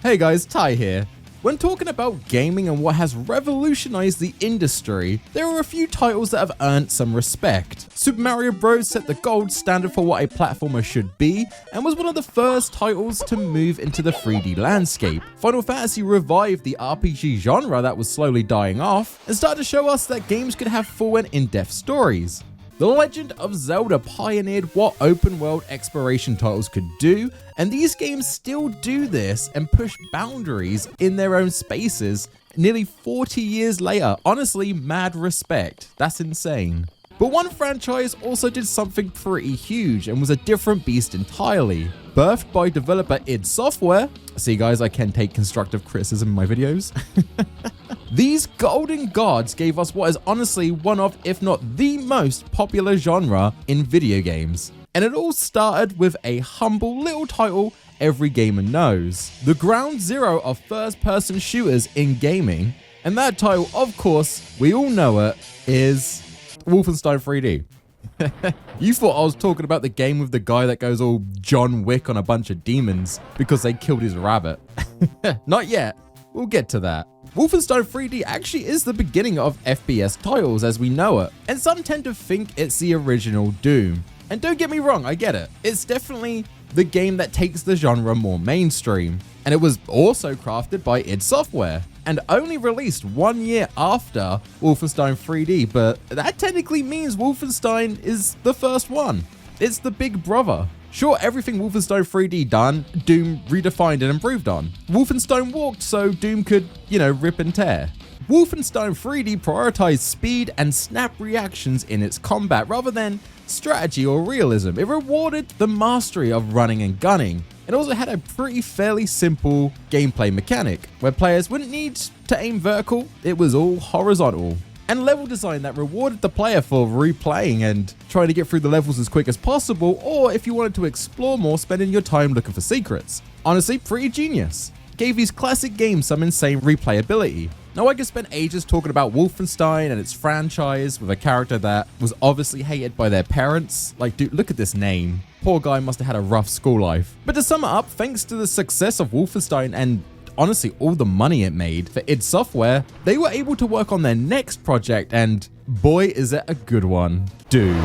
Hey guys, Ty here. When talking about gaming and what has revolutionized the industry, there are a few titles that have earned some respect. Super Mario Bros. Set the gold standard for what a platformer should be, and was one of the first titles to move into the 3D landscape. Final Fantasy revived the RPG genre that was slowly dying off, and started to show us that games could have full and in-depth stories. The Legend of Zelda pioneered what open world exploration titles could do, and these games still do this and push boundaries in their own spaces nearly 40 years later. Honestly, mad respect. That's insane. But one franchise also did something pretty huge and was a different beast entirely. Birthed by developer id Software, see guys, I can take constructive criticism in my videos. These golden gods gave us what is honestly one of, if not the most popular genre in video games. And it all started with a humble little title every gamer knows. The ground zero of first-person shooters in gaming. And that title, of course, we all know it, is Wolfenstein 3D. You thought I was talking about the game with the guy that goes all John Wick on a bunch of demons because they killed his rabbit. Not yet. We'll get to that. Wolfenstein 3D actually is the beginning of FPS titles as we know it, and some tend to think it's the original Doom. And don't get me wrong, I get it. It's definitely the game that takes the genre more mainstream, and it was also crafted by id Software, and only released 1 year after Wolfenstein 3D, but that technically means Wolfenstein is the first one. It's the big brother. Sure, everything Wolfenstein 3D done, Doom redefined and improved on. Wolfenstein walked so Doom could, rip and tear. Wolfenstein 3D prioritized speed and snap reactions in its combat rather than strategy or realism. It rewarded the mastery of running and gunning. It also had a pretty fairly simple gameplay mechanic, where players wouldn't need to aim vertical, it was all horizontal. And level design that rewarded the player for replaying and trying to get through the levels as quick as possible, or if you wanted to explore more, spending your time looking for secrets. Honestly, pretty genius. Gave these classic games some insane replayability. Now I could spend ages talking about Wolfenstein and its franchise with a character that was obviously hated by their parents. Like, dude, look at this name. Poor guy must have had a rough school life. But to sum it up, thanks to the success of Wolfenstein and honestly all the money it made for id Software, they were able to work on their next project, and boy is it a good one. Doom.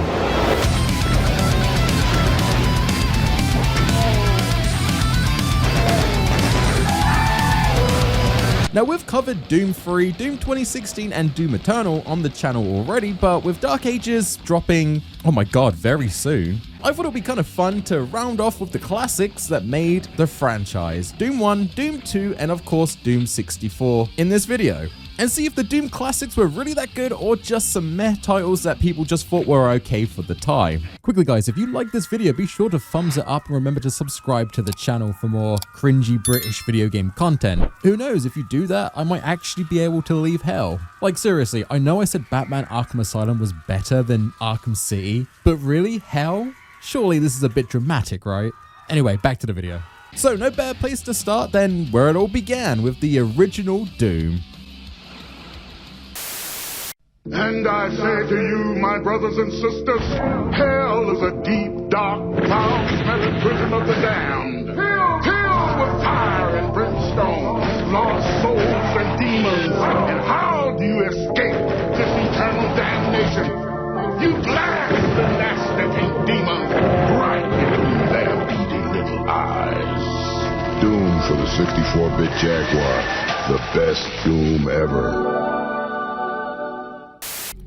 Now we've covered Doom 3, Doom 2016 and Doom Eternal on the channel already, but with Dark Ages dropping, oh my god, very soon, I thought it'd be kind of fun to round off with the classics that made the franchise. Doom 1, Doom 2, and of course Doom 64 in this video. And see if the Doom classics were really that good or just some meh titles that people just thought were okay for the time. Quickly guys, if you like this video, be sure to thumbs it up and remember to subscribe to the channel for more cringy British video game content. Who knows, if you do that, I might actually be able to leave hell. Like seriously, I know I said Batman Arkham Asylum was better than Arkham City, but really, hell? Surely this is a bit dramatic, right? Anyway, back to the video. So no better place to start than where it all began, with the original Doom. And I say to you, my brothers and sisters, hell is a deep, dark, foul-smelling prison of the damned, filled with fire and brimstone, lost souls and demons. And how do you escape this eternal damnation? You blast the nasty pink demons right into their beady little eyes. Doom for the 64-bit Jaguar, the best Doom ever.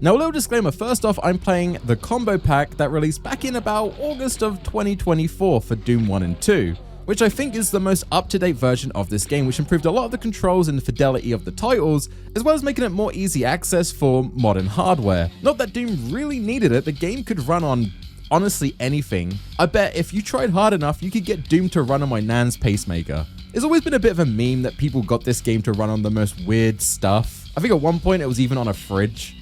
Now a little disclaimer, first off, I'm playing the combo pack that released back in about August of 2024 for Doom 1 and 2, which I think is the most up-to-date version of this game, which improved a lot of the controls and the fidelity of the titles, as well as making it more easy access for modern hardware. Not that Doom really needed it, the game could run on honestly anything. I bet if you tried hard enough, you could get Doom to run on my nan's pacemaker. It's always been a bit of a meme that people got this game to run on the most weird stuff. I think at one point it was even on a fridge.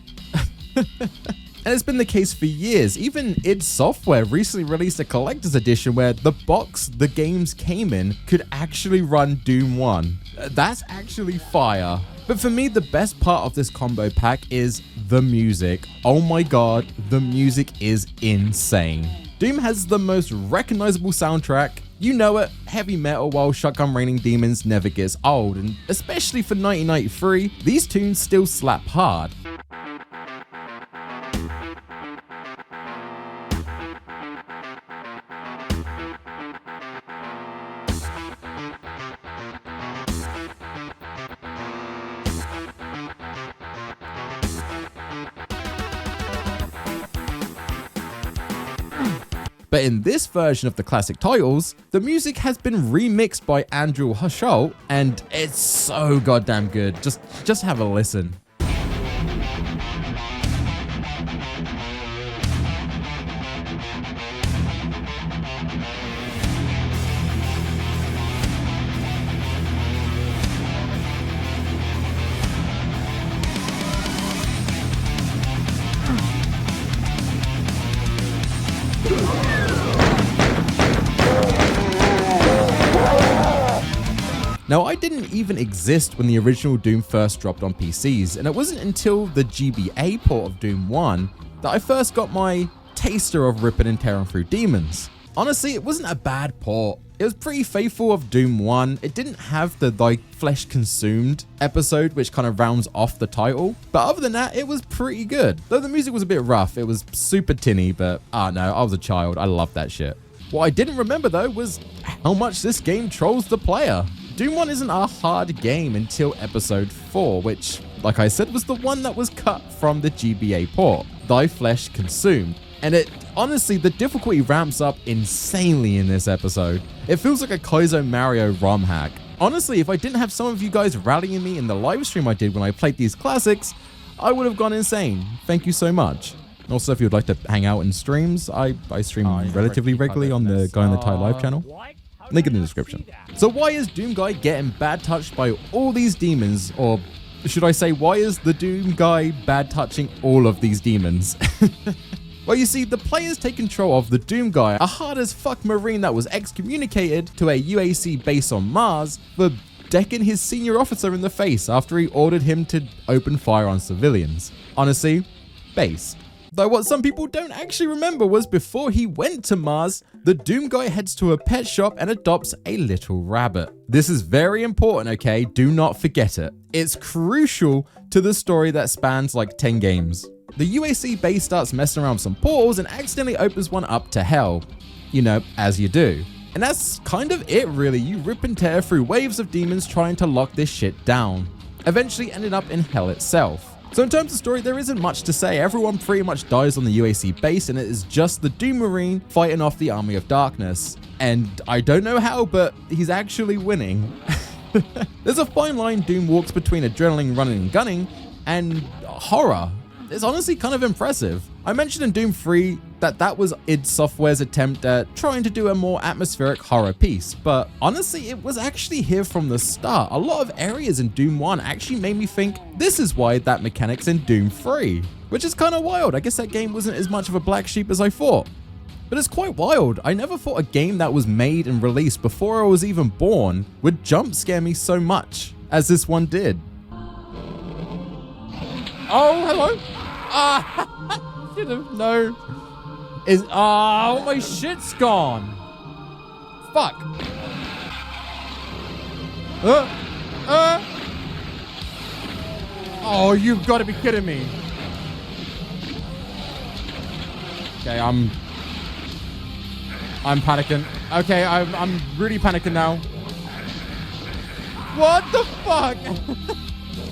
And it's been the case for years. Even id Software recently released a collector's edition where the box the games came in could actually run Doom 1. That's actually fire. But for me, the best part of this combo pack is the music. Oh my god, the music is insane. Doom has the most recognizable soundtrack You know it, heavy metal while shotgun raining demons never gets old, and especially for 1993, these tunes still slap hard. But in this version of the classic titles, the music has been remixed by Andrew Husholt, and it's so goddamn good. Just have a listen. Now, I didn't even exist when the original Doom first dropped on PCs, and it wasn't until the GBA port of Doom 1 that I first got my taster of ripping and tearing through demons. Honestly, it wasn't a bad port. It was pretty faithful of Doom 1. It didn't have the Thy Flesh Consumed episode, which kind of rounds off the title. But other than that, it was pretty good. Though the music was a bit rough, it was super tinny, but no, I was a child. I loved that shit. What I didn't remember though was how much this game trolls the player. Doom 1 isn't a hard game until episode 4, which, like I said, was the one that was cut from the GBA port, Thy Flesh Consumed. And honestly, the difficulty ramps up insanely in this episode. It feels like a Kaizo Mario ROM hack. Honestly, if I didn't have some of you guys rallying me in the live stream I did when I played these classics, I would have gone insane. Thank you so much. Also, if you'd like to hang out in streams, I stream relatively regularly on the Guyinthetie live channel. Link in the description. So why is Doom Guy getting bad touched by all these demons? Or should I say, why is the Doom Guy bad touching all of these demons? Well, you see, the players take control of the Doom Guy, a hard as fuck Marine that was excommunicated to a UAC base on Mars for decking his senior officer in the face after he ordered him to open fire on civilians. Honestly, base. Though what some people don't actually remember was before he went to Mars, the Doom Guy heads to a pet shop and adopts a little rabbit. This is very important, okay? Do not forget it. It's crucial to the story that spans like 10 games. The UAC base starts messing around with some portals and accidentally opens one up to hell. You know, as you do. And that's kind of it really. You rip and tear through waves of demons trying to lock this shit down. Eventually ended up in hell itself. So in terms of story, there isn't much to say. Everyone pretty much dies on the UAC base, and it is just the Doom Marine fighting off the Army of Darkness. And I don't know how, but he's actually winning. There's a fine line Doom walks between adrenaline running and gunning and horror. It's honestly kind of impressive. I mentioned in Doom 3 that was id Software's attempt at trying to do a more atmospheric horror piece, but honestly, it was actually here from the start. A lot of areas in Doom 1 actually made me think this is why that mechanic's in Doom 3, which is kind of wild. I guess that game wasn't as much of a black sheep as I thought. But it's quite wild. I never thought a game that was made and released before I was even born would jump scare me so much as this one did. Oh, hello. Should have known. My shit's gone. Fuck. Oh, you've got to be kidding me. Okay, I'm panicking. Okay, I'm really panicking now. What the fuck?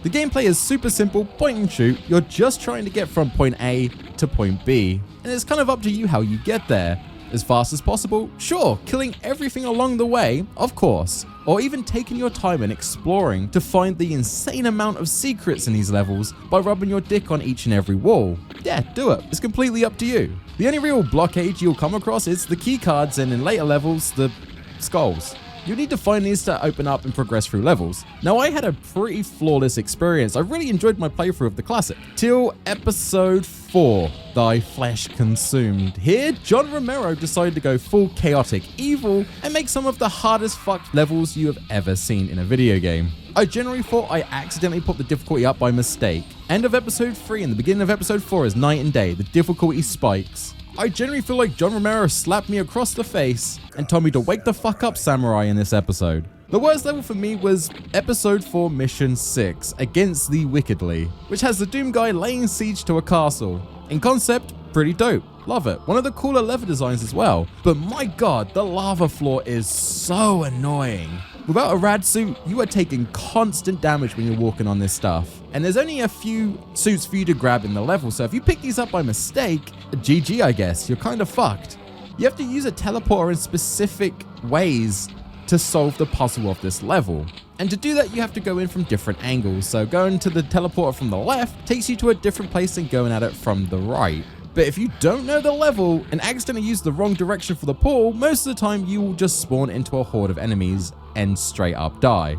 The gameplay is super simple, point and shoot. You're just trying to get from point A to point B, and it's kind of up to you how you get there. As fast as possible, sure, killing everything along the way, of course, or even taking your time and exploring to find the insane amount of secrets in these levels by rubbing your dick on each and every wall. Yeah, do it. It's completely up to you. The only real blockade you'll come across is the key cards, and in later levels, the skulls. You need to find these to open up and progress through levels. Now, I had a pretty flawless experience. I really enjoyed my playthrough of the classic. Till episode 4, Thy Flesh Consumed. Here, John Romero decided to go full chaotic evil and make some of the hardest fucked levels you have ever seen in a video game. I generally thought I accidentally put the difficulty up by mistake. End of episode 3 and the beginning of episode 4 is night and day. The difficulty spikes. I generally feel like John Romero slapped me across the face and told me to wake the fuck up, samurai, in this episode. The worst level for me was episode 4 mission 6, Against the Wickedly, which has the Doom guy laying siege to a castle. In concept, pretty dope. Love it. One of the cooler level designs as well. But my god, the lava floor is so annoying. Without a rad suit, you are taking constant damage when you're walking on this stuff. And there's only a few suits for you to grab in the level, so if you pick these up by mistake, GG I guess, you're kind of fucked. You have to use a teleporter in specific ways to solve the puzzle of this level. And to do that, you have to go in from different angles. So going to the teleporter from the left takes you to a different place than going at it from the right. But if you don't know the level and accidentally use the wrong direction for the portal, most of the time you will just spawn into a horde of enemies and straight up die.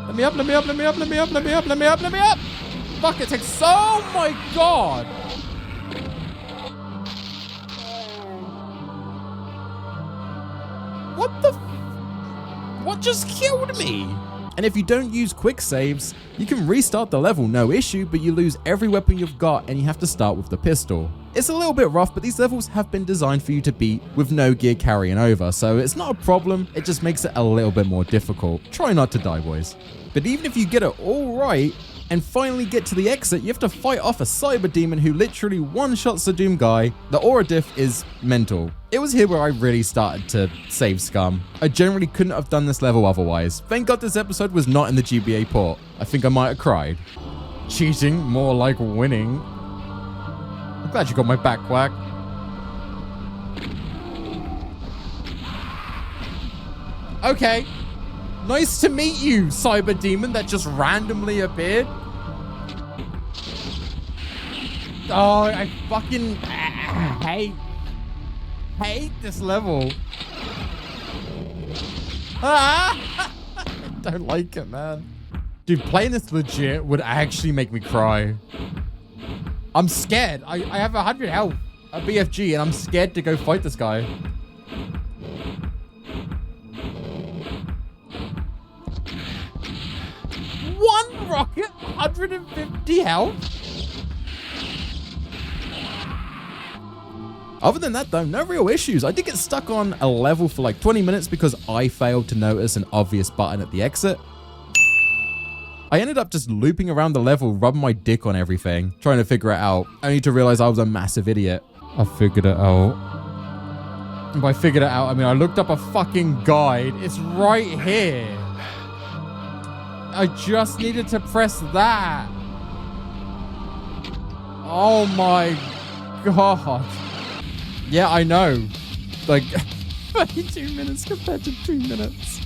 Let me up, let me up, let me up, let me up, let me up, let me up, let me up! Fuck, it takes, oh my god! What the what just killed me? And if you don't use quick saves, you can restart the level, no issue, but you lose every weapon you've got and you have to start with the pistol. It's a little bit rough, but these levels have been designed for you to beat with no gear carrying over, so it's not a problem, it just makes it a little bit more difficult. Try not to die, boys. But even if you get it all right, and finally get to the exit, you have to fight off a cyber demon who literally one-shots the Doom guy. The aura diff is mental. It was here where I really started to save scum. I generally couldn't have done this level otherwise. Thank God this episode was not in the GBA port. I think I might have cried. Cheating, more like winning. I'm glad you got my back, Quack. Okay. Nice to meet you, cyber demon that just randomly appeared. Oh, I fucking hate this level. I don't like it, man. Dude, playing this legit would actually make me cry. I'm scared. I have 100 health at BFG and I'm scared to go fight this guy. One rocket, 150 health. Other than that though, no real issues. I did get stuck on a level for like 20 minutes because I failed to notice an obvious button at the exit. I ended up just looping around the level, rubbing my dick on everything, trying to figure it out, only to realize I was a massive idiot. I figured it out. And by figured it out, I mean I looked up a fucking guide. It's right here. I just needed to press that. Oh my god. Yeah, I know. Like, 32 minutes compared to 2 minutes.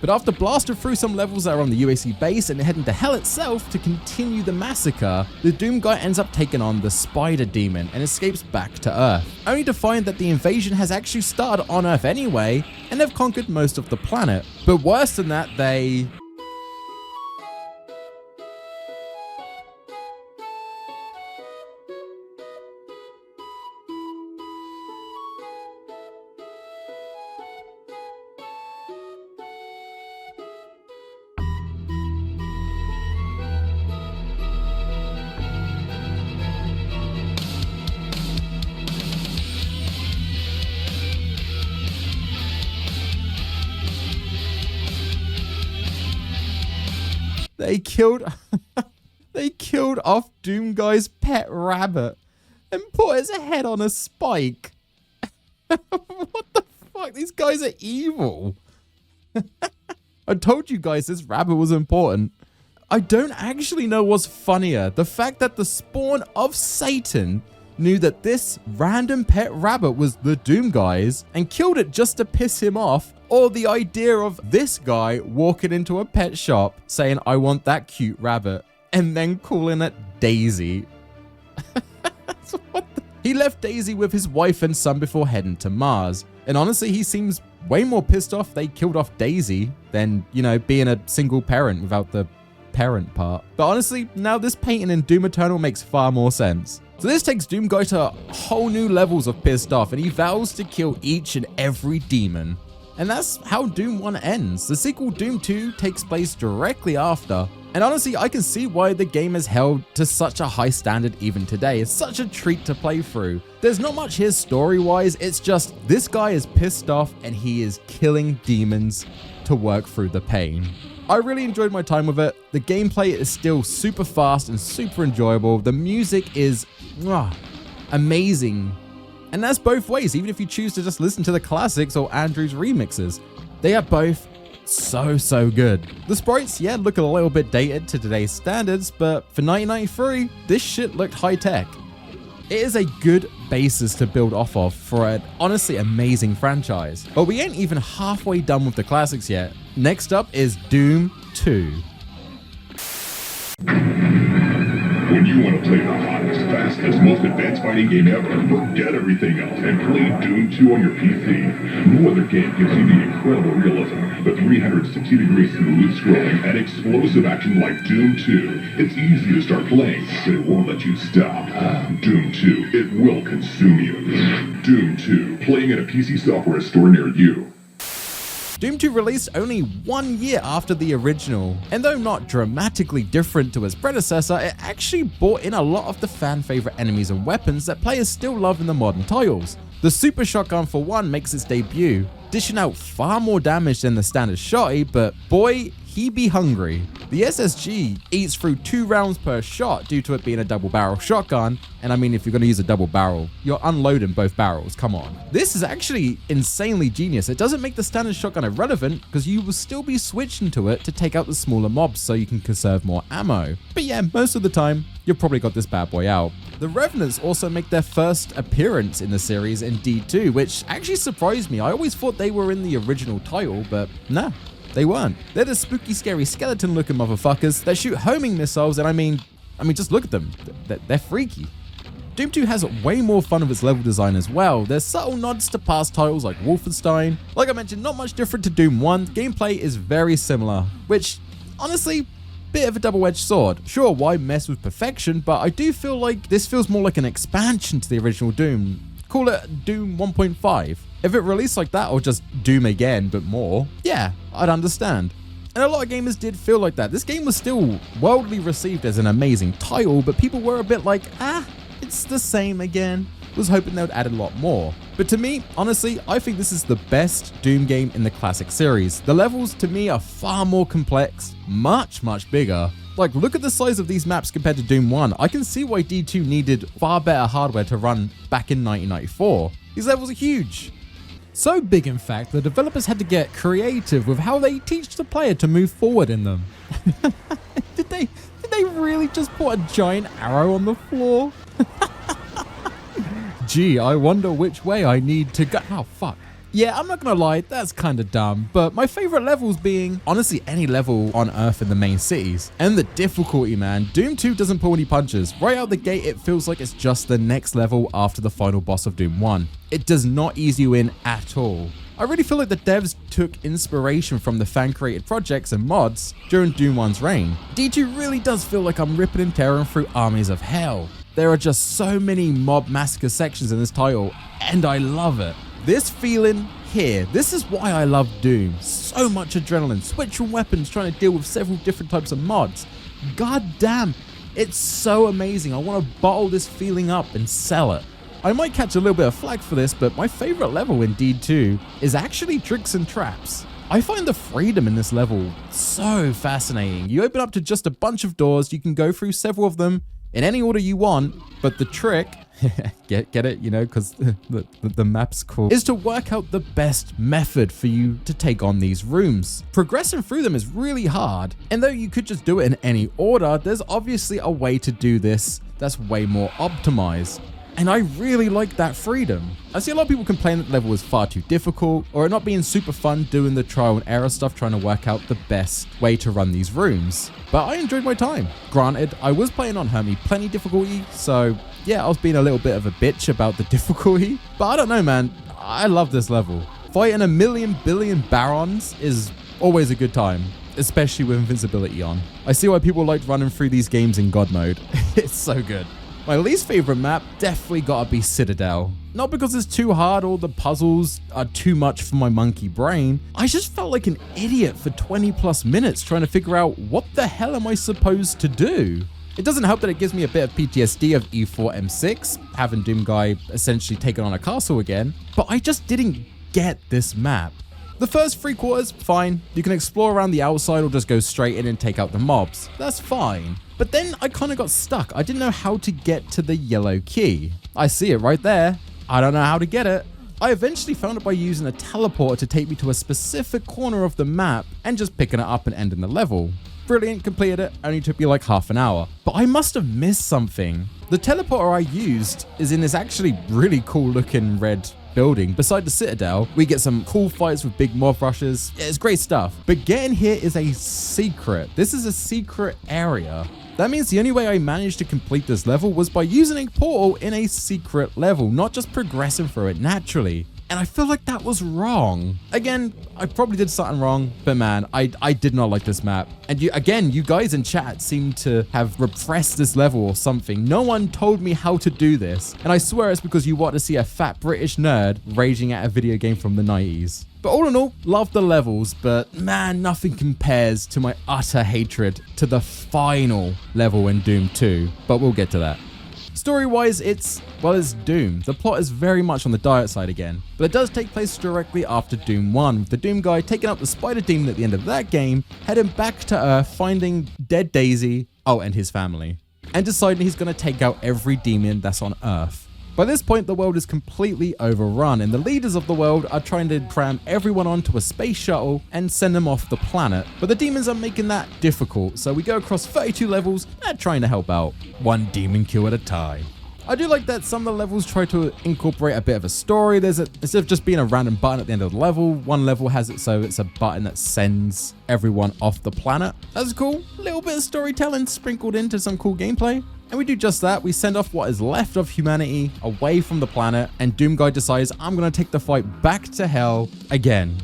But after blasting through some levels that are on the UAC base and heading to hell itself to continue the massacre, the Doom guy ends up taking on the Spider Demon and escapes back to Earth, only to find that the invasion has actually started on Earth anyway, and they've conquered most of the planet. But worse than that, they they killed off Doom Guy's pet rabbit and put his head on a spike. What the fuck? These guys are evil. I told you guys this rabbit was important. I don't actually know what's funnier. The fact that the spawn of Satan knew that this random pet rabbit was the Doom Guy's and killed it just to piss him off, or the idea of this guy walking into a pet shop saying, I want that cute rabbit, and then calling it Daisy. So he left Daisy with his wife and son before heading to Mars. And honestly, he seems way more pissed off they killed off Daisy than, you know, being a single parent without the parent part. But honestly, now this painting in Doom Eternal makes far more sense. So this takes Doom Guy to whole new levels of pissed off, and he vows to kill each and every demon. And that's how Doom 1 ends. The sequel Doom 2 takes place directly after, And honestly, I can see why the game is held to such a high standard even today. It's such a treat to play through. There's not much here story-wise, it's just this guy is pissed off and he is killing demons to work through the pain. I really enjoyed my time with it. The gameplay is still super fast and super enjoyable. The music is amazing. And that's both ways, even if you choose to just listen to the classics or Andrew's remixes. They are both so good. The sprites, yeah, look a little bit dated to today's standards, but for 1993, this shit looked high tech. It is a good basis to build off of for an honestly amazing franchise. But we ain't even halfway done with the classics yet. Next up is Doom 2. When you want to play the hottest, fastest, most advanced fighting game ever, forget everything else and play Doom 2 on your PC. No other game gives you the incredible realism, the 360-degree smooth scrolling, and explosive action like Doom 2. It's easy to start playing, but it won't let you stop. Doom 2, it will consume you. Doom 2, playing at a PC software store near you. Doom 2 released only 1 year after the original, and though not dramatically different to its predecessor, it actually brought in a lot of the fan favorite enemies and weapons that players still love in the modern titles. The super shotgun for one makes its debut, dishing out far more damage than the standard shotty, but boy, he be hungry. The SSG eats through 2 rounds per shot due to it being a double barrel shotgun, and I mean if you're going to use a double barrel, you're unloading both barrels, come on. This is actually insanely genius. It doesn't make the standard shotgun irrelevant because you will still be switching to it to take out the smaller mobs so you can conserve more ammo. But yeah, most of the time, you've probably got this bad boy out. The Revenants also make their first appearance in the series in D2, which actually surprised me. I always thought they were in the original title, but nah. They weren't. They're the spooky, scary, skeleton-looking motherfuckers that shoot homing missiles, and I mean, just look at them. They're freaky. Doom 2 has way more fun with its level design as well. There's subtle nods to past titles like Wolfenstein. Like I mentioned, not much different to Doom 1. Gameplay is very similar, which, honestly, bit of a double-edged sword. Sure, why mess with perfection, but I do feel like this feels more like an expansion to the original Doom. Call it Doom 1.5. If it released like that or just Doom again, but more, yeah, I'd understand. And a lot of gamers did feel like that. This game was still worldly received as an amazing title, but people were a bit like, it's the same again. Was hoping they would add a lot more. But to me, honestly, I think this is the best Doom game in the classic series. The levels to me are far more complex, much bigger. Like, look at the size of these maps compared to Doom 1. I can see why D2 needed far better hardware to run back in 1994. These levels are huge. So big, in fact, the developers had to get creative with how they teach the player to move forward in them. Did they really just put a giant arrow on the floor? Gee, I wonder which way I need to go. Oh, fuck. Yeah, I'm not gonna lie, that's kinda dumb, but my favorite levels being, honestly, any level on Earth in the main cities. And the difficulty, man. Doom 2 doesn't pull any punches. Right out the gate, it feels like it's just the next level after the final boss of Doom 1. It does not ease you in at all. I really feel like the devs took inspiration from the fan-created projects and mods during Doom 1's reign. D2 really does feel like I'm ripping and tearing through armies of hell. There are just so many mob massacre sections in this title, and I love it. This feeling here, this is why I love Doom. So much adrenaline, switching weapons, trying to deal with several different types of mods. God damn, it's so amazing. I want to bottle this feeling up and sell it. I might catch a little bit of flack for this, but my favorite level in D2 is actually Tricks and Traps. I find the freedom in this level so fascinating. You open up to just a bunch of doors, you can go through several of them in any order you want, but the trick, get it, you know, because the map's cool, is to work out the best method for you to take on these rooms. Progressing through them is really hard, and though you could just do it in any order, there's obviously a way to do this that's way more optimized. And I really like that freedom. I see a lot of people complain that the level is far too difficult, or it not being super fun doing the trial and error stuff trying to work out the best way to run these rooms. But I enjoyed my time. Granted, I was playing on Hermie Plenty difficulty, so yeah, I was being a little bit of a bitch about the difficulty. But I don't know, man, I love this level. Fighting a million billion barons is always a good time, especially with invincibility on. I see why people like running through these games in God mode. It's so good. My least favorite map definitely gotta be Citadel. Not because it's too hard or the puzzles are too much for my monkey brain. I just felt like an idiot for 20 plus minutes trying to figure out what the hell am I supposed to do. It doesn't help that it gives me a bit of PTSD of E4 M6, having Doom Guy essentially taken on a castle again, but I just didn't get this map. The first 3 quarters, fine. You can explore around the outside or just go straight in and take out the mobs. That's fine. But then I kind of got stuck. I didn't know how to get to the yellow key. I see it right there. I don't know how to get it. I eventually found it by using a teleporter to take me to a specific corner of the map and just picking it up and ending the level. Brilliant, completed it, only took me like half an hour. But I must have missed something. The teleporter I used is in this actually really cool looking red building. Beside the citadel, we get some cool fights with big mob rushes. It's great stuff. But getting here is a secret. This is a secret area. That means the only way I managed to complete this level was by using a portal in a secret level, not just progressing through it naturally. And I feel like that was wrong. Again, I probably did something wrong, but man, I did not like this map. And you guys in chat seem to have repressed this level or something. No one told me how to do this. And I swear it's because you want to see a fat British nerd raging at a video game from the 90s. But all in all, love the levels, but man, nothing compares to my utter hatred to the final level in Doom 2. But we'll get to that. Story-wise, it's Doom. The plot is very much on the diet side again, but it does take place directly after Doom 1, with the Doom guy taking out the spider demon at the end of that game, heading back to Earth, finding dead Daisy, and his family, and deciding he's going to take out every demon that's on Earth. By this point, the world is completely overrun, and the leaders of the world are trying to cram everyone onto a space shuttle and send them off the planet. But the demons are making that difficult, so we go across 32 levels and trying to help out, one demon kill at a time. I do like that some of the levels try to incorporate a bit of a story. Instead of just being a random button at the end of the level, one level has it so it's a button that sends everyone off the planet. That's cool. A little bit of storytelling sprinkled into some cool gameplay. And we do just that. We send off what is left of humanity away from the planet, and Doom Guy decides, I'm going to take the fight back to hell again.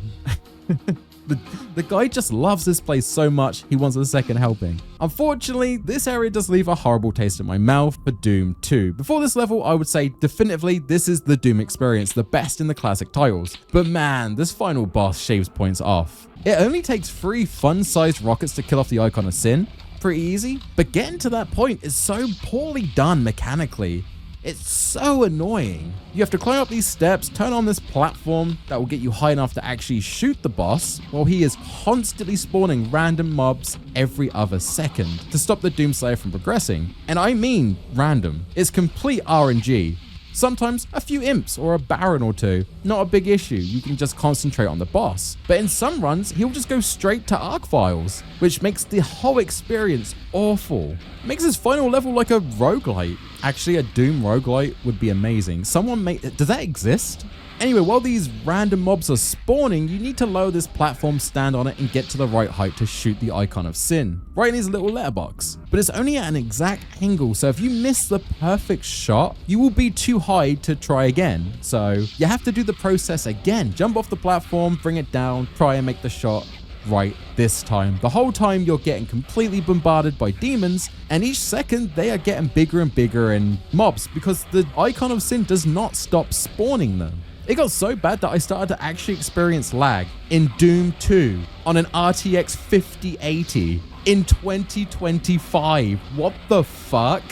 The guy just loves this place so much, he wants a second helping. Unfortunately, this area does leave a horrible taste in my mouth for Doom 2. Before this level, I would say definitively this is the Doom experience, the best in the classic titles. But man, this final boss shaves points off. It only takes 3 fun-sized rockets to kill off the Icon of Sin. Pretty easy, but getting to that point is so poorly done mechanically. It's so annoying. You have to climb up these steps, turn on this platform that will get you high enough to actually shoot the boss, while he is constantly spawning random mobs every other second to stop the Doomslayer from progressing. And I mean random. It's complete RNG. Sometimes a few imps or a baron or two, not a big issue, you can just concentrate on the boss. But in some runs, he'll just go straight to arc files, which makes the whole experience awful. It makes this final level like a roguelite. Actually, a Doom roguelite would be amazing. Does that exist? Anyway, while these random mobs are spawning, you need to lower this platform, stand on it, and get to the right height to shoot the Icon of Sin, right in his little letterbox. But it's only at an exact angle, so if you miss the perfect shot, you will be too high to try again. So you have to do the process again. Jump off the platform, bring it down, try and make the shot right this time. The whole time you're getting completely bombarded by demons, and each second they are getting bigger and bigger in mobs because the Icon of Sin does not stop spawning them. It got so bad that I started to actually experience lag in Doom 2 on an RTX 5080 in 2025. What the fuck?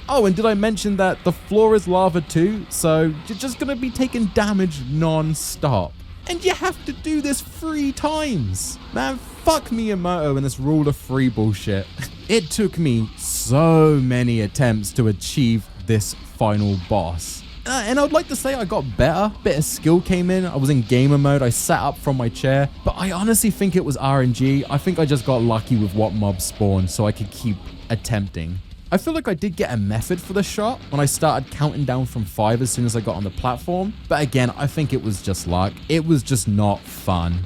Oh, and did I mention that the floor is lava too? So you're just gonna be taking damage non-stop. And you have to do this 3 times. Man, fuck Miyamoto and this rule of 3 bullshit. It took me so many attempts to achieve this final boss. And I'd like to say I got better. Bit of skill came in. I was in gamer mode. I sat up from my chair. But I honestly think it was RNG. I think I just got lucky with what mobs spawned so I could keep attempting. I feel like I did get a method for the shot when I started counting down from 5 as soon as I got on the platform. But again, I think it was just luck. It was just not fun.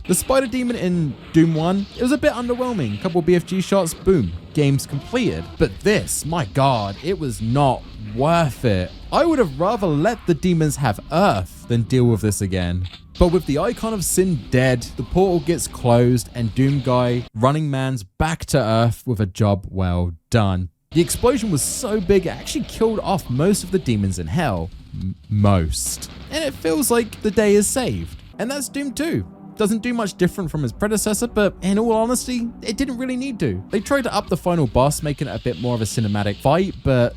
The spider demon in Doom 1, it was a bit underwhelming. Couple BFG shots, boom, game's completed. But this, my god, it was not worth it. I would have rather let the demons have Earth than deal with this again. But with the Icon of Sin dead, the portal gets closed and Doom Guy, running man's back to Earth with a job well done. The explosion was so big it actually killed off most of the demons in hell. Most. And it feels like the day is saved. And that's Doom 2. Doesn't do much different from his predecessor, but in all honesty, it didn't really need to. They tried to up the final boss, making it a bit more of a cinematic fight, but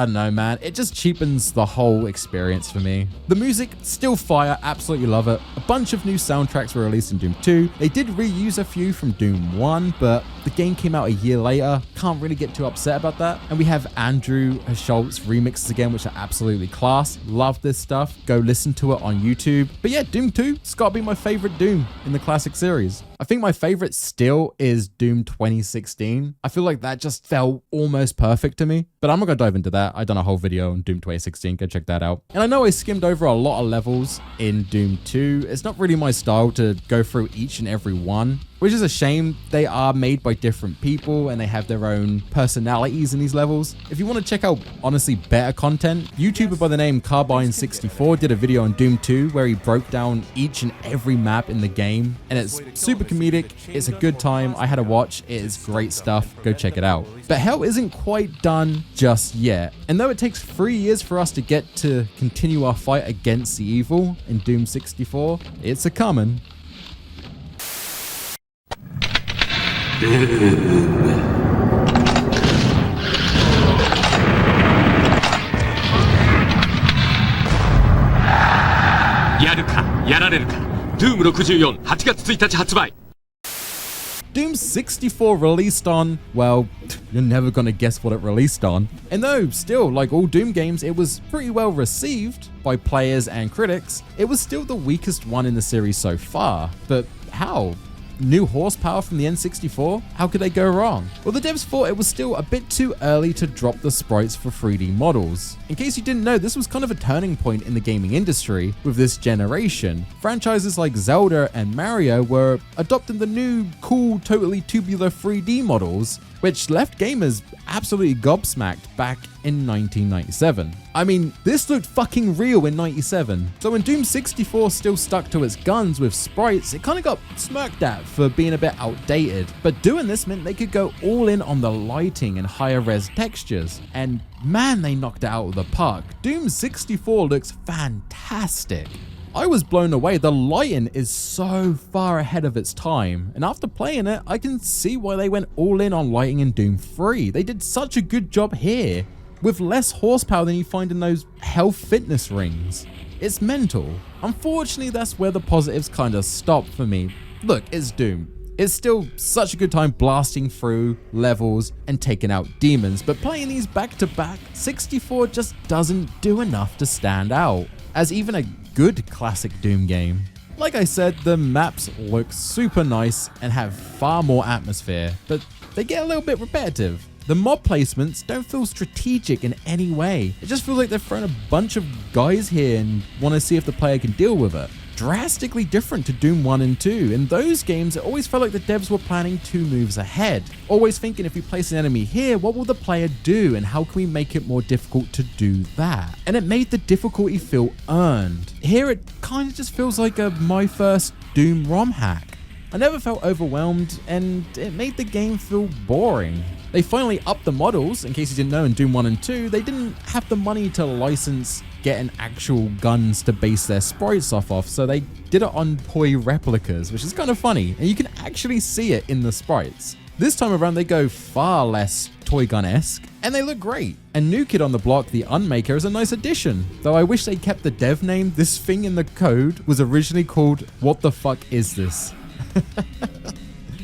no man, it just cheapens the whole experience for me. The music, still fire, absolutely love it. A bunch of new soundtracks were released in Doom 2. They did reuse a few from Doom 1, but the game came out a year later. Can't really get too upset about that. And we have Andrew Schultz remixes again, which are absolutely class. Love this stuff. Go listen to it on YouTube. But yeah, Doom 2, it's gotta be my favorite Doom in the classic series. I think my favorite still is Doom 2016. I feel like that just felt almost perfect to me, but I'm not gonna dive into that. I've done a whole video on Doom 2016, go check that out. And I know I skimmed over a lot of levels in Doom 2. It's not really my style to go through each and every one, which is a shame. They are made by different people and they have their own personalities in these levels. If you want to check out honestly better content, YouTuber by the name Carbine64 did a video on Doom 2 where he broke down each and every map in the game, and it's super comedic. It's a good time. I had a watch. It is great stuff. Go check it out. But hell isn't quite done just yet. And though it takes 3 years for us to get to continue our fight against the evil in Doom 64, it's a coming. Doom. やるかやられるか Doom 64 8月1日発売 Doom 64 released on, well, you're never gonna guess what it released on. And though still, like all Doom games, it was pretty well received by players and critics, it was still the weakest one in the series so far. But how? New horsepower from the N64? How could they go wrong? Well, the devs thought it was still a bit too early to drop the sprites for 3D models. In case you didn't know, this was kind of a turning point in the gaming industry with this generation. Franchises like Zelda and Mario were adopting the new, cool, totally tubular 3D models, which left gamers absolutely gobsmacked back in 1997. I mean, this looked fucking real in 97. So when Doom 64 still stuck to its guns with sprites, it kind of got smirked at for being a bit outdated. But doing this meant they could go all in on the lighting and higher res textures. And man, they knocked it out of the park. Doom 64 looks fantastic. I was blown away. The lighting is so far ahead of its time, and after playing it, I can see why they went all in on lighting in Doom 3. They did such a good job here, with less horsepower than you find in those health fitness rings. It's mental. Unfortunately, that's where the positives kind of stop for me. Look, it's Doom. It's still such a good time blasting through levels and taking out demons, but playing these back to back, 64 just doesn't do enough to stand out as even a good classic Doom game. Like I said, the maps look super nice and have far more atmosphere, but they get a little bit repetitive. The mob placements don't feel strategic in any way. It just feels like they've thrown a bunch of guys here and want to see if the player can deal with it. Drastically different to Doom 1 and 2. In those games, it always felt like the devs were planning 2 moves ahead. Always thinking, if we place an enemy here, what will the player do and how can we make it more difficult to do that? And it made the difficulty feel earned. Here it kind of just feels like a my first Doom ROM hack. I never felt overwhelmed and it made the game feel boring. They finally upped the models. In case you didn't know, in Doom 1 and 2, they didn't have the money to license getting actual guns to base their sprites off of, so they did it on toy replicas, which is kind of funny, and you can actually see it in the sprites. This time around, they go far less toy gun-esque, and they look great. And New Kid on the Block, the Unmaker, is a nice addition, though I wish they kept the dev name. This thing in the code was originally called What the Fuck Is This?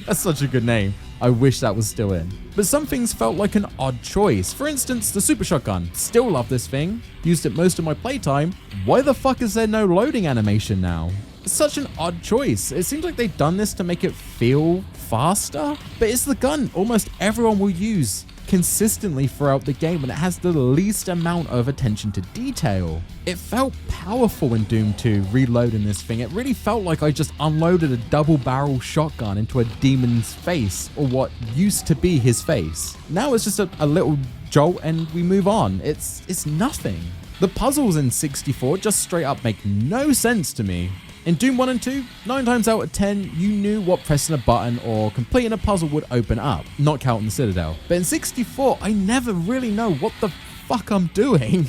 That's such a good name. I wish that was still in. But some things felt like an odd choice. For instance, the super shotgun. Still love this thing. Used it most of my playtime. Why the fuck is there no loading animation now? It's such an odd choice. It seems like they've done this to make it feel faster, but it's the gun almost everyone will use consistently throughout the game, and it has the least amount of attention to detail. It felt powerful in Doom 2 reloading this thing. It really felt like I just unloaded a double barrel shotgun into a demon's face, or what used to be his face. Now it's just a little jolt and we move on. It's nothing. The puzzles in 64 just straight up make no sense to me. In Doom 1 and 2, 9 times out of 10, you knew what pressing a button or completing a puzzle would open up, not counting the Citadel. But in 64, I never really know what the fuck I'm doing.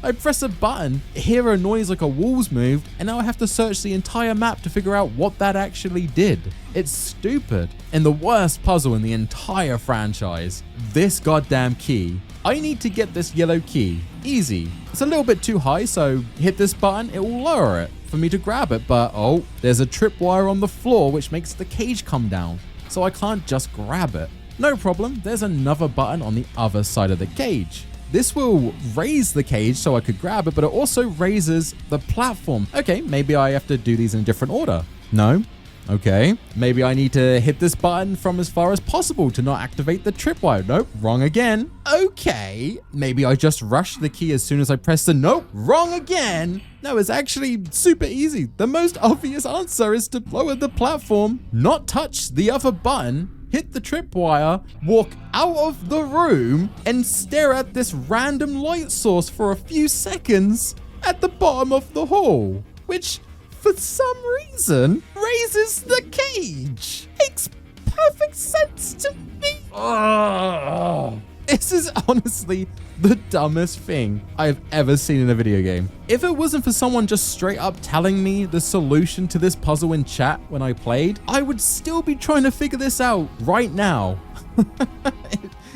I press a button, hear a noise like a wall's moved, and now I have to search the entire map to figure out what that actually did. It's stupid. And the worst puzzle in the entire franchise, this goddamn key. I need to get this yellow key. Easy. It's a little bit too high, so hit this button, it will lower it for me to grab it, but oh, there's a tripwire on the floor which makes the cage come down, so I can't just grab it. No problem, there's another button on the other side of the cage. This will raise the cage so I could grab it, but it also raises the platform. Okay, maybe I have to do these in a different order. No? Okay. Maybe I need to hit this button from as far as possible to not activate the tripwire. Nope, wrong again. Okay. Maybe I just rush the key as soon as I press the nope, wrong again. No, it's actually super easy. The most obvious answer is to lower the platform, not touch the other button, hit the tripwire, walk out of the room, and stare at this random light source for a few seconds at the bottom of the hall, which for some reason raises the cage. Makes perfect sense to me. Oh, this is honestly the dumbest thing I've ever seen in a video game. If it wasn't for someone just straight up telling me the solution to this puzzle in chat when I played, I would still be trying to figure this out right now.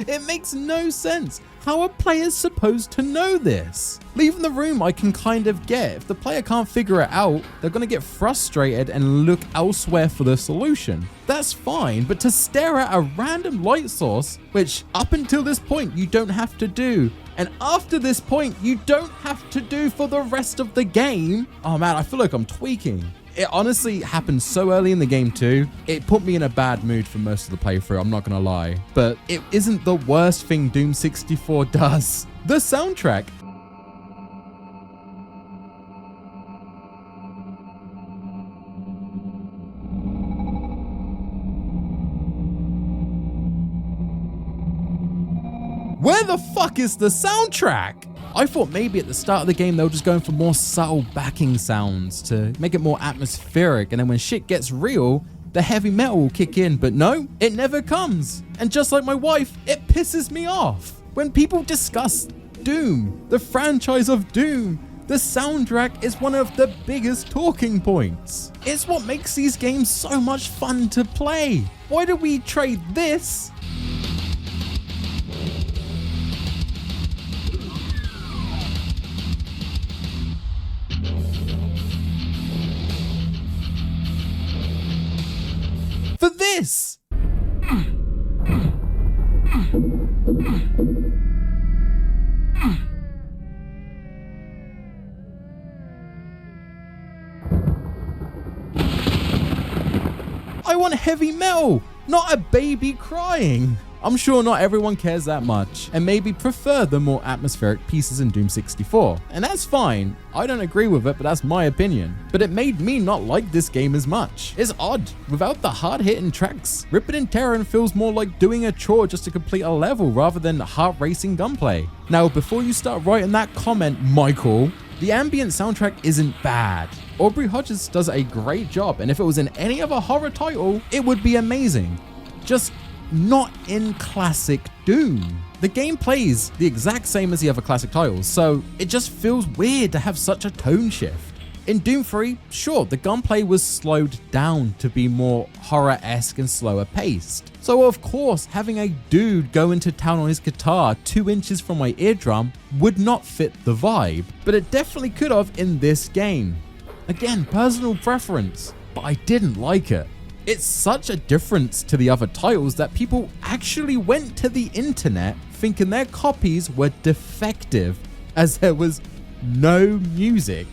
It makes no sense. How are players supposed to know this? Leaving the room I can kind of get. If the player can't figure it out, they're going to get frustrated and look elsewhere for the solution. That's fine, but to stare at a random light source, which up until this point you don't have to do, and after this point you don't have to do for the rest of the game. Oh man, I feel like I'm tweaking. It honestly happened so early in the game too. It put me in a bad mood for most of the playthrough, I'm not gonna lie. But it isn't the worst thing Doom 64 does. The soundtrack. Where the fuck is the soundtrack? I thought maybe at the start of the game they were just going for more subtle backing sounds to make it more atmospheric, and then when shit gets real, the heavy metal will kick in, but no, it never comes. And just like my wife, it pisses me off. When people discuss Doom, the franchise of Doom, the soundtrack is one of the biggest talking points. It's what makes these games so much fun to play. Why do we trade this for this? I want heavy metal, not a baby crying. I'm sure not everyone cares that much and maybe prefer the more atmospheric pieces in Doom 64. And that's fine. I don't agree with it, but that's my opinion. But it made me not like this game as much. It's odd. Without the hard-hitting tracks, ripping and tearing feels more like doing a chore just to complete a level rather than heart-racing gunplay. Now, before you start writing that comment, Michael, the ambient soundtrack isn't bad. Aubrey Hodges does a great job, and if it was in any other horror title, it would be amazing. Just not in classic Doom. The game plays the exact same as the other classic titles, so it just feels weird to have such a tone shift. In Doom 3, sure, the gunplay was slowed down to be more horror-esque and slower paced. So of course, having a dude go into town on his guitar 2 inches from my eardrum would not fit the vibe, but it definitely could have in this game. Again, personal preference, but I didn't like it. It's such a difference to the other titles that people actually went to the internet thinking their copies were defective as there was no music.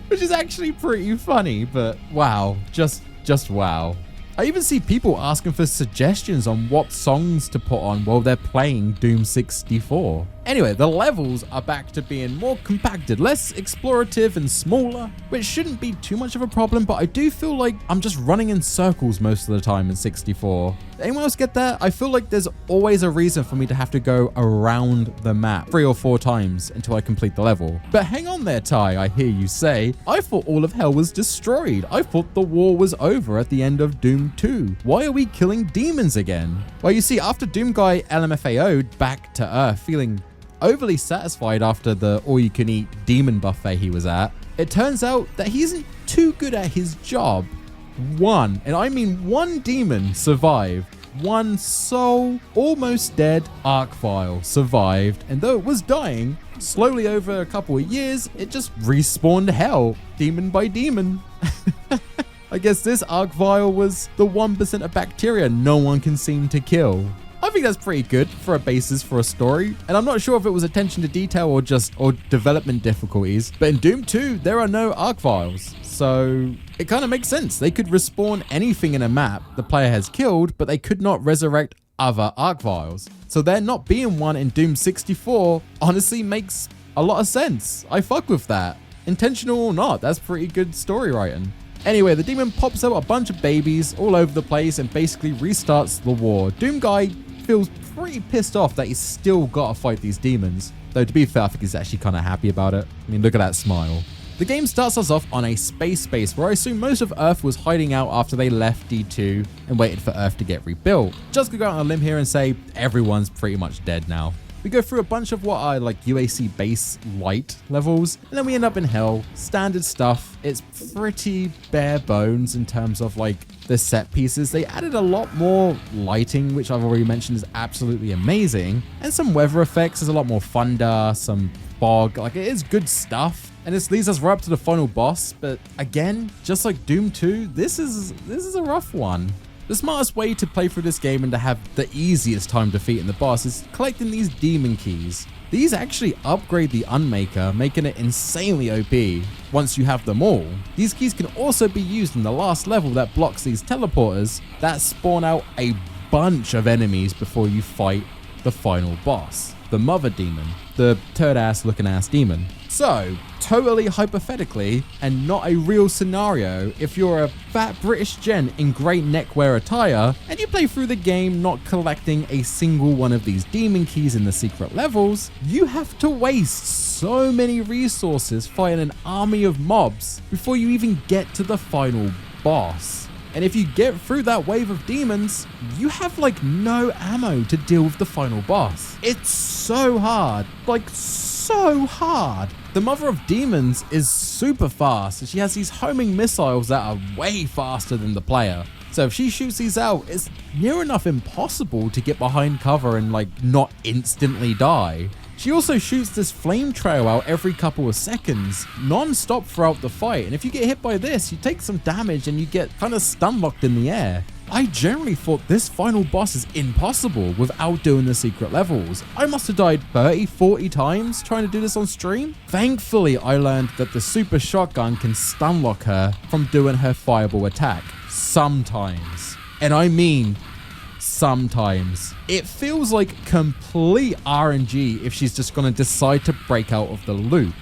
Which is actually pretty funny, but wow, just wow. I even see people asking for suggestions on what songs to put on while they're playing Doom 64. Anyway, the levels are back to being more compacted, less explorative and smaller, which shouldn't be too much of a problem, but I do feel like I'm just running in circles most of the time in 64. Anyone else get that? I feel like there's always a reason for me to have to go around the map 3 or 4 times until I complete the level. But hang on there, Ty, I hear you say. I thought all of hell was destroyed. I thought the war was over at the end of Doom 2. Why are we killing demons again? Well, you see, after Doom Guy LMFAO'd back to Earth feeling overly satisfied after the all-you-can-eat demon buffet he was at, it turns out that he isn't too good at his job. One, and I mean one demon survived. One soul, almost dead Archvile survived, and though it was dying, slowly over a couple of years, it just respawned hell, demon by demon. I guess this Archvile was the 1% of bacteria no one can seem to kill. I think that's pretty good for a basis for a story, and I'm not sure if it was attention to detail or development difficulties, but in Doom 2, there are no Archviles, so it kind of makes sense. They could respawn anything in a map the player has killed, but they could not resurrect other Archviles. So there not being one in Doom 64 honestly makes a lot of sense. I fuck with that. Intentional or not, that's pretty good story writing. Anyway, the demon pops out a bunch of babies all over the place and basically restarts the war. Doom Guy feels pretty pissed off that he's still got to fight these demons. Though to be fair, I think he's actually kind of happy about it. I mean, look at that smile. The game starts us off on a space base where I assume most of Earth was hiding out after they left D2 and waited for Earth to get rebuilt. Just gonna go out on a limb here and say everyone's pretty much dead now. We go through a bunch of what are like UAC base light levels, and then we end up in hell. Standard stuff. It's pretty bare bones in terms of like the set pieces. They added a lot more lighting, which I've already mentioned is absolutely amazing, and some weather effects. There's a lot more thunder, some fog. Like, it is good stuff. And this leads us right up to the final boss. But again, just like Doom 2, this is a rough one. The smartest way to play through this game and to have the easiest time defeating the boss is collecting these demon keys. These actually upgrade the Unmaker, making it insanely OP once you have them all. These keys can also be used in the last level that blocks these teleporters that spawn out a bunch of enemies before you fight the final boss, the Mother Demon, the turd-ass looking ass demon. So, totally hypothetically, and not a real scenario, if you're a fat British gent in great neckwear attire, and you play through the game not collecting a single one of these demon keys in the secret levels, you have to waste so many resources fighting an army of mobs before you even get to the final boss. And if you get through that wave of demons, you have like no ammo to deal with the final boss. It's so hard, like so hard. The Mother of Demons is super fast, and she has these homing missiles that are way faster than the player. So if she shoots these out, it's near enough impossible to get behind cover and like not instantly die. She also shoots this flame trail out every couple of seconds, non-stop throughout the fight, and if you get hit by this, you take some damage and you get kind of stun-locked in the air. I generally thought this final boss is impossible without doing the secret levels. I must have died 30-40 times trying to do this on stream. Thankfully, I learned that the super shotgun can stun-lock her from doing her fireball attack. Sometimes. And I mean sometimes. It feels like complete RNG if she's just going to decide to break out of the loop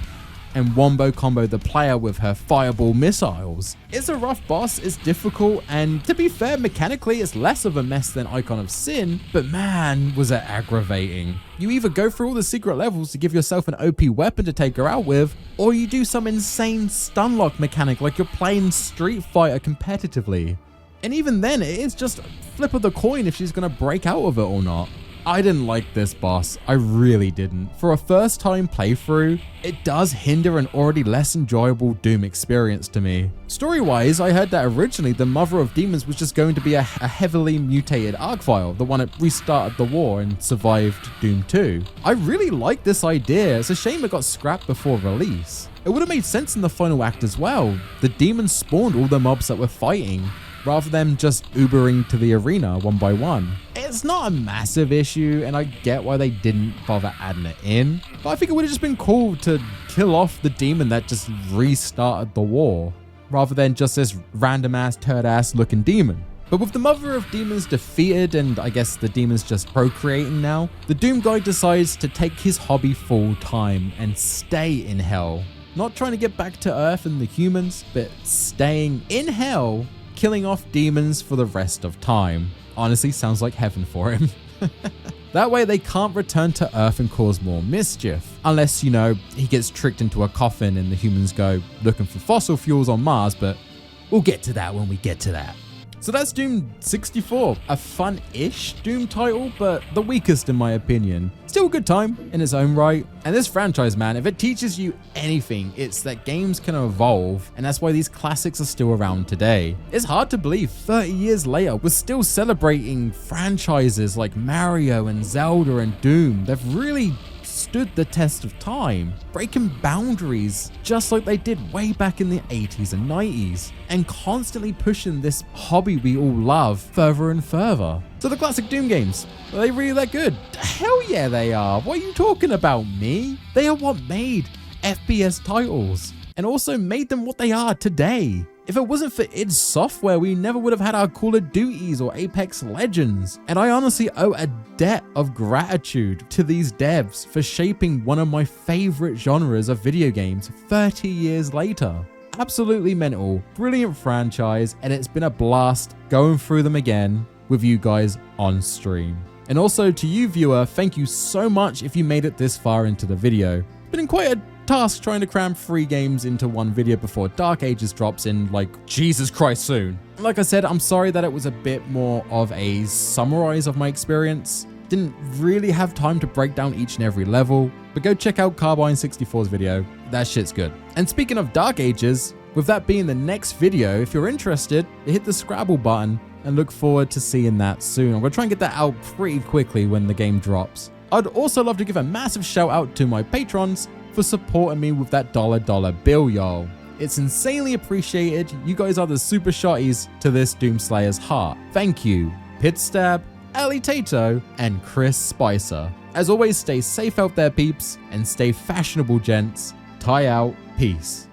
and wombo combo the player with her fireball missiles. It's a rough boss, it's difficult, and to be fair, mechanically it's less of a mess than Icon of Sin, but man, was it aggravating. You either go through all the secret levels to give yourself an OP weapon to take her out with, or you do some insane stun lock mechanic like you're playing Street Fighter competitively. And even then, it is just flip of the coin if she's gonna break out of it or not. I didn't like this boss, I really didn't. For a first time playthrough, it does hinder an already less enjoyable Doom experience to me. Story-wise, I heard that originally the Mother of Demons was just going to be a heavily mutated Archvile, the one that restarted the war and survived Doom 2. I really like this idea, it's a shame it got scrapped before release. It would have made sense in the final act as well. The demons spawned all the mobs that we're fighting, rather than just Ubering to the arena one by one. It's not a massive issue, and I get why they didn't bother adding it in, but I think it would have just been cool to kill off the demon that just restarted the war, rather than just this random ass turd ass looking demon. But with the mother of demons defeated and I guess the demons just procreating now, the Doom guy decides to take his hobby full time and stay in hell. Not trying to get back to Earth and the humans, but staying in hell, killing off demons for the rest of time. Honestly, sounds like heaven for him. That way they can't return to Earth and cause more mischief. Unless, you know, he gets tricked into a coffin and the humans go looking for fossil fuels on Mars, but we'll get to that when we get to that. So that's Doom 64, a fun-ish Doom title, but the weakest in my opinion. Still a good time in its own right. And this franchise, man, if it teaches you anything, it's that games can evolve, and that's why these classics are still around today. It's hard to believe 30 years later, we're still celebrating franchises like Mario and Zelda and Doom. They've really stood the test of time, breaking boundaries just like they did way back in the 80s and 90s, and constantly pushing this hobby we all love further and further. So the classic Doom games, are they really that good? Hell yeah they are. What are you talking about, me? They are what made FPS titles and also made them what they are today. If it wasn't for id Software, we never would have had our Call of Duties or Apex Legends. And I honestly owe a debt of gratitude to these devs for shaping one of my favorite genres of video games 30 years later. Absolutely mental, brilliant franchise, and it's been a blast going through them again with you guys on stream. And also to you viewer, thank you so much if you made it this far into the video. It's been quite a task trying to cram 3 games into one video before Dark Ages drops in like Jesus Christ soon. Like I said, I'm sorry that it was a bit more of a summarize of my experience. Didn't really have time to break down each and every level, but go check out Carbine64's video. That shit's good. And speaking of Dark Ages, with that being the next video, if you're interested, hit the Scrabble button and look forward to seeing that soon. I'm gonna try and get that out pretty quickly when the game drops. I'd also love to give a massive shout out to my patrons for supporting me with that dollar bill, y'all. It's insanely appreciated. You guys are the super shotties to this Doomslayer's heart. Thank you, Pitstab, Ali Tato, and Chris Spicer. As always, stay safe out there, peeps, and stay fashionable, gents. Tie out. Peace.